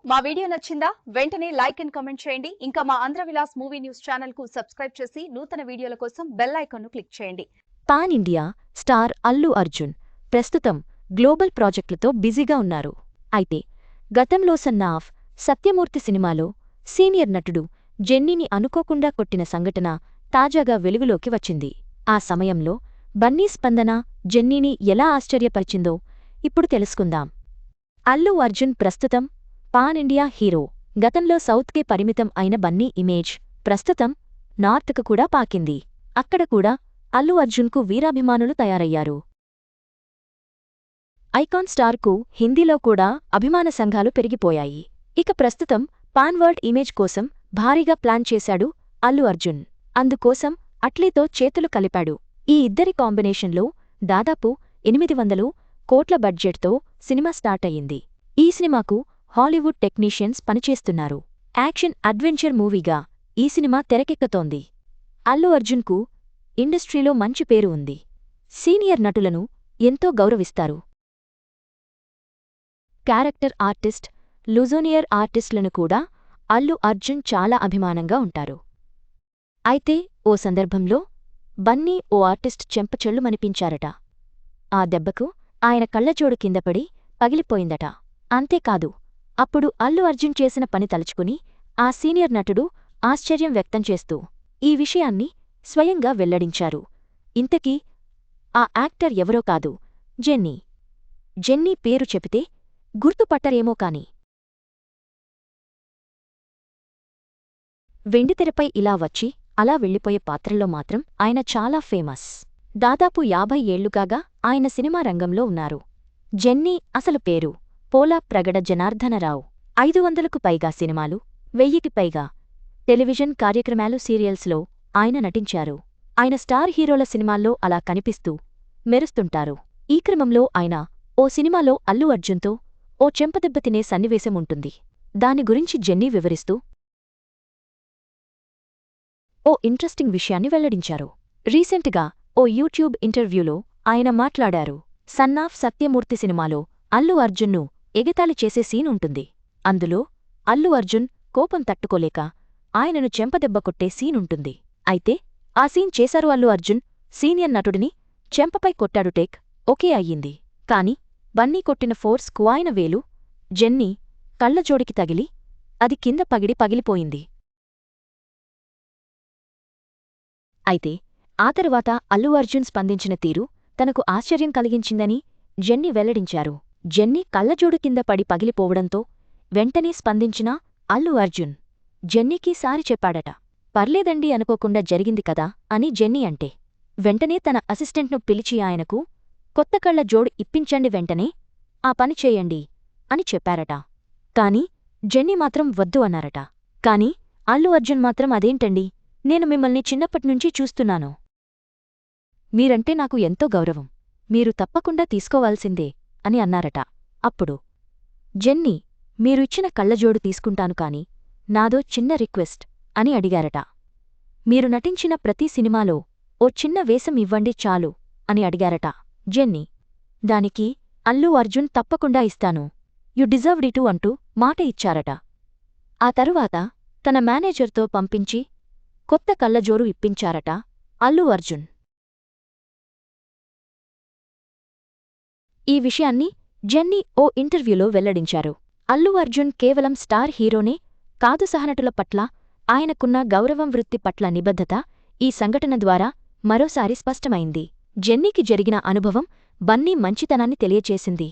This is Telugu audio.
మా వీడియో నచ్చిందా? వెంటనే లైక్ అండ్ కామెంట్ చేయండి. ఇంకా మా Andhra Vilas movie news channel కు సబ్స్క్రైబ్ చేసి నూతన వీడియోల కోసం బెల్ ఐకాన్ ను క్లిక్ చేయండి. Pan India star Allu Arjun ప్రస్తుతం గ్లోబల్ ప్రాజెక్టులతో బిజీగా ఉన్నారు. అయితే గతంలో సన్ ఆఫ్ సత్యమూర్తి సినిమాలో సీనియర్ నటుడు జెన్నీని అనుకోకుండా కొట్టిన సంఘటన తాజాగా వెలుగులోకి వచ్చింది. ఆ సమయంలో బన్నీ స్పందన జెన్నీని ఎలా ఆశ్చర్యపరిచిందో ఇప్పుడు తెలుసుకుందాం. అల్లు అర్జున్ ప్రస్తుతం పాన్ ఇండియా హీరో. గతంలో సౌత్కే పరిమితం అయిన బన్నీ ఇమేజ్ ప్రస్తుతం నార్త్కు కూడా పాకింది. అక్కడ కూడా అల్లు అర్జున్కు వీరాభిమానులు తయారయ్యారు. ఐకాన్ స్టార్కు హిందీలో కూడా అభిమాన సంఘాలు పెరిగిపోయాయి. ఇక ప్రస్తుతం పాన్ వరల్డ్ ఇమేజ్ కోసం భారీగా ప్లాన్ చేశాడు అల్లు అర్జున్. అందుకోసం అట్లీతో చేతులు కలిపాడు. ఈ ఇద్దరి కాంబినేషన్లో దాదాపు 800 కోట్ల బడ్జెట్తో సినిమా స్టార్ట్ అయ్యింది. ఈ సినిమాకు హాలీవుడ్ టెక్నీషియన్స్ పనిచేస్తున్నారు. యాక్షన్ అడ్వెంచర్ మూవీగా ఈ సినిమా తెరకెక్కుతోంది. అల్లు అర్జున్కు ఇండస్ట్రీలో మంచి పేరు ఉంది. సీనియర్ నటులను ఎంతో గౌరవిస్తారు. క్యారెక్టర్ ఆర్టిస్ట్, లుజోనియర్ ఆర్టిస్టులను కూడా అల్లు అర్జున్ చాలా అభిమానంగా ఉంటారు. అయితే ఓ సందర్భంలో బన్నీ ఓ ఆర్టిస్ట్ చెంపచెళ్ళుమనిపించారట. ఆ దెబ్బకు ఆయన కళ్లజోడు కిందపడి పగిలిపోయిందట. అంతేకాదు, అప్పుడు అల్లు అర్జున్ చేసిన పని తలుచుకుని ఆ సీనియర్ నటుడు ఆశ్చర్యం వ్యక్తం చేస్తూ ఈ విషయాన్ని స్వయంగా వెల్లడించారు. ఇంతకీ ఆ యాక్టర్ ఎవరో కాదు, జెన్నీ. జెన్నీ పేరు చెబితే గుర్తుపట్టరేమో కాని వెండితెరపై ఇలా వచ్చి అలా వెళ్ళిపోయే పాత్రల్లో మాత్రం ఆయన చాలా ఫేమస్. దాదాపు 50 ఏళ్లుగాగా ఆయన సినిమా రంగంలో ఉన్నారు. జెన్నీ అసలు పేరు పోలా ప్రగడ జనార్దనరావు. 500కు పైగా సినిమాలు, 1000కి పైగా టెలివిజన్ కార్యక్రమాలు, సీరియల్స్లో ఆయన నటించారు. ఆయన స్టార్ హీరోల సినిమాల్లో అలా కనిపిస్తూ మెరుస్తుంటారు. ఈ క్రమంలో ఆయన ఓ సినిమాలో అల్లు అర్జున్తో ఓ చెంపదెబ్బ తినే సన్నివేశం ఉంటుంది. దాని గురించి జెన్నీ వివరిస్తూ ఓ ఇంట్రెస్టింగ్ విషయాన్ని వెల్లడించారు. రీసెంట్గా ఓ యూట్యూబ్ ఇంటర్వ్యూలో ఆయన మాట్లాడారు. సన్ ఆఫ్ సత్యమూర్తి సినిమాలో అల్లు అర్జున్ను ఎగతాళి చేసే సీన్ ఉంటుంది. అందులో అల్లు అర్జున్ కోపం తట్టుకోలేక ఆయనను చెంపదెబ్బ కొట్టే సీనుంటుంది. అయితే ఆ సీన్ చేశారు అల్లు అర్జున్. సీనియర్ నటుడిని చెంపపై కొట్టాడు. టేక్ ఓకే అయ్యింది. కాని బన్నీ కొట్టిన ఫోర్స్కు ఆయన వేలు జెన్నీ కళ్లజోడికి తగిలి అది కింద పగిలిపోయింది. అయితే ఆ తరువాత అల్లు అర్జున్ స్పందించిన తీరు తనకు ఆశ్చర్యం కలిగించిందని జెన్నీ వెల్లడించారు. జెన్నీ కళ్లజోడు కింద పడి పగిలిపోవడంతో వెంటనే స్పందించిన అల్లు అర్జున్ జెన్నీకి సారి చెప్పాడట. పర్లేదండి, అనుకోకుండా జరిగింది కదా అని జెన్నీ అంటే వెంటనే తన అసిస్టెంట్ను పిలిచి ఆయనకు కొత్త కళ్ల జోడు ఇప్పించండి, వెంటనే ఆ పని చేయండి అని చెప్పారట. కాని జెన్నీ మాత్రం వద్దు అన్నారట. కాని అల్లు అర్జున్ మాత్రం అదేంటండి, నేను మిమ్మల్ని చిన్నప్పటినుంచి చూస్తున్నాను. మీరంటే నాకు ఎంతో గౌరవం. మీరు తప్పకుండా తీసుకోవాల్సిందే అని అన్నారట. అప్పుడు జెన్నీ మీరు ఇచ్చిన కళ్లజోడు తీసుకుంటాను కాని నాదో చిన్న రిక్వెస్ట్ అని అడిగారట. మీరు నటించిన ప్రతి సినిమాలో ఓ చిన్న వేషం ఇవ్వండి చాలు అని అడిగారట జెన్నీ. దానికి అల్లు అర్జున్ తప్పకుండా ఇస్తాను, యు డిజర్వ్డ్ ఇటు అంటూ మాట ఇచ్చారట. ఆ తరువాత తన మేనేజర్తో పంపించి కొత్త కళ్లజోడు ఇప్పించారట అల్లు అర్జున్. ఈ విషయాన్ని జెన్నీ ఓ ఇంటర్వ్యూలో వెల్లడించారు. అల్లు అర్జున్ కేవలం స్టార్ హీరోనే కాదు, సహనటుల పట్ల ఆయనకున్న గౌరవం, వృత్తి పట్ల నిబద్ధత ఈ సంఘటన ద్వారా మరోసారి స్పష్టమైంది. జెన్నీకి జరిగిన అనుభవం బన్నీ మంచితనాన్ని తెలియచేసింది.